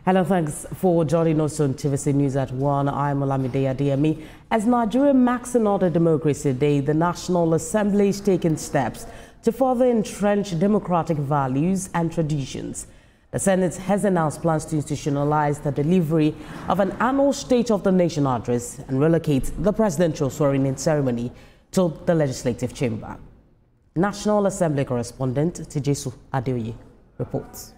Hello, thanks for joining us on TVC News at 1. I'm Olamide Adeyemi. As Nigeria marks another Democracy Day, the National Assembly is taking steps to further entrench democratic values and traditions. The Senate has announced plans to institutionalize the delivery of an annual State of the Nation address and relocate the presidential swearing-in ceremony to the legislative chamber. National Assembly correspondent Tijesu Adeoye reports.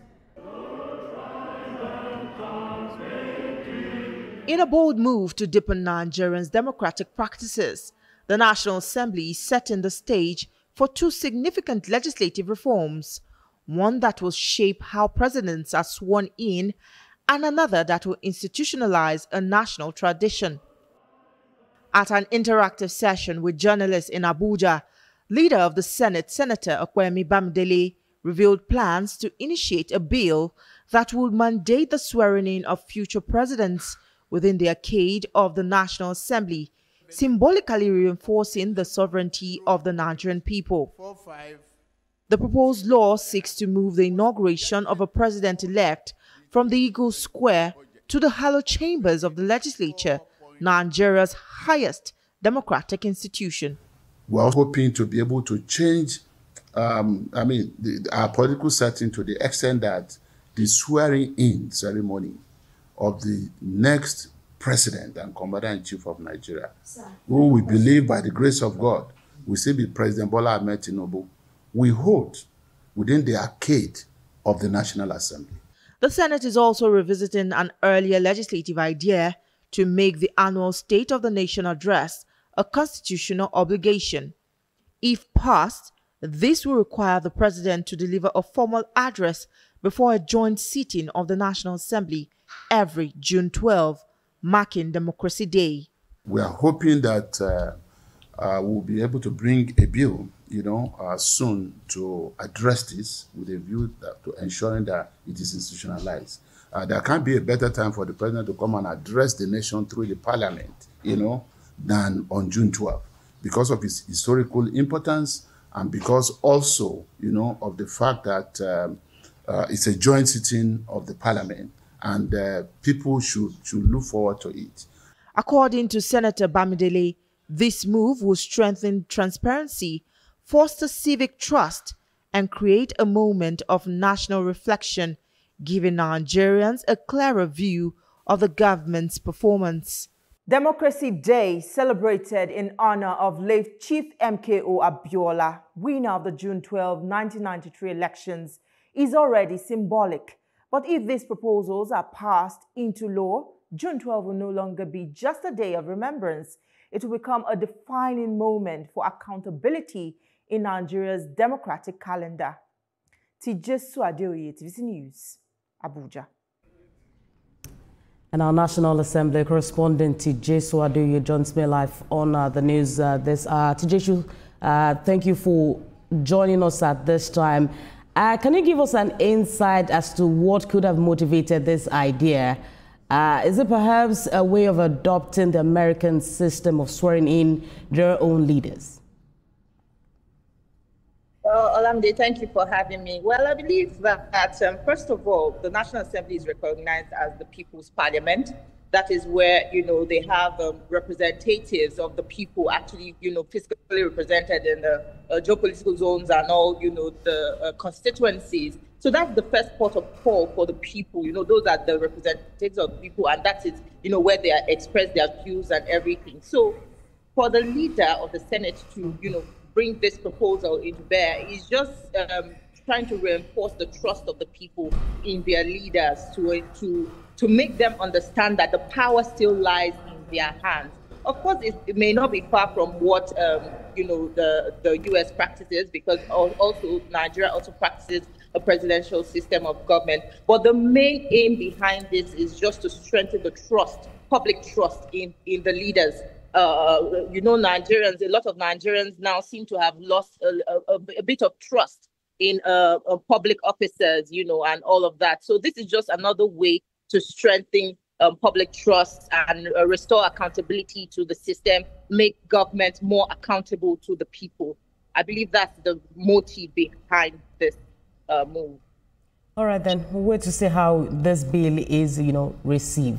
In a bold move to deepen Nigerians' democratic practices, the National Assembly is setting the stage for two significant legislative reforms, one that will shape how presidents are sworn in and another that will institutionalize a national tradition. At an interactive session with journalists in Abuja, leader of the Senate, Senator Okwemi Bamidele, revealed plans to initiate a bill that would mandate the swearing-in of future presidents within the arcade of the National Assembly, symbolically reinforcing the sovereignty of the Nigerian people. The proposed law seeks to move the inauguration of a president-elect from the Eagle Square to the hallowed chambers of the legislature, Nigeria's highest democratic institution. We're hoping to be able to change our political setting to the extent that the swearing-in ceremony of the next president and commander-in-chief of Nigeria, who we believe by the grace of God will still be President Bola Ahmed Tinubu, we hold within the arcade of the National Assembly. The Senate is also revisiting an earlier legislative idea to make the annual State of the Nation address a constitutional obligation. If passed, this will require the president to deliver a formal address before a joint sitting of the National Assembly every June 12, marking Democracy Day. We are hoping that we'll be able to bring a bill, soon to address this with a view to ensuring that it is institutionalized. There can't be a better time for the president to come and address the nation through the parliament, than on June 12, because of its historical importance and because also, of the fact that it's a joint sitting of the parliament and people should look forward to it. According to Senator Bamidele, this move will strengthen transparency, foster civic trust, and create a moment of national reflection, giving Nigerians a clearer view of the government's performance. Democracy Day, celebrated in honor of late Chief MKO Abiola, winner of the June 12, 1993 elections, is already symbolic. But if these proposals are passed into law, June 12 will no longer be just a day of remembrance. It will become a defining moment for accountability in Nigeria's democratic calendar. Tijesu Adeoye, TVC News, Abuja. And our National Assembly correspondent Tijesu Adeoye joins me live on the news this hour. Tijesu, thank you for joining us at this time. Can you give us an insight as to what could have motivated this idea? Is it perhaps a way of adopting the American system of swearing in their own leaders? Well, Olamide, thank you for having me. Well, I believe that first of all, the National Assembly is recognized as the People's Parliament. That is where, they have representatives of the people actually, physically represented in the geopolitical zones and all, the constituencies. So that's the first port of call for the people. Those are the representatives of the people, and that is, where they express their views and everything. So for the leader of the Senate to, bring this proposal into bear is just trying to reinforce the trust of the people in their leaders to make them understand that the power still lies in their hands. Of course, it may not be far from what the U.S. practices, because also Nigeria also practices a presidential system of government. But the main aim behind this is just to strengthen the trust, public trust in the leaders. Nigerians, a lot of Nigerians now seem to have lost a bit of trust in public officers, and all of that. So this is just another way to strengthen public trust and restore accountability to the system, make government more accountable to the people. I believe that's the motive behind this move. All right, then we'll wait to see how this bill is, received.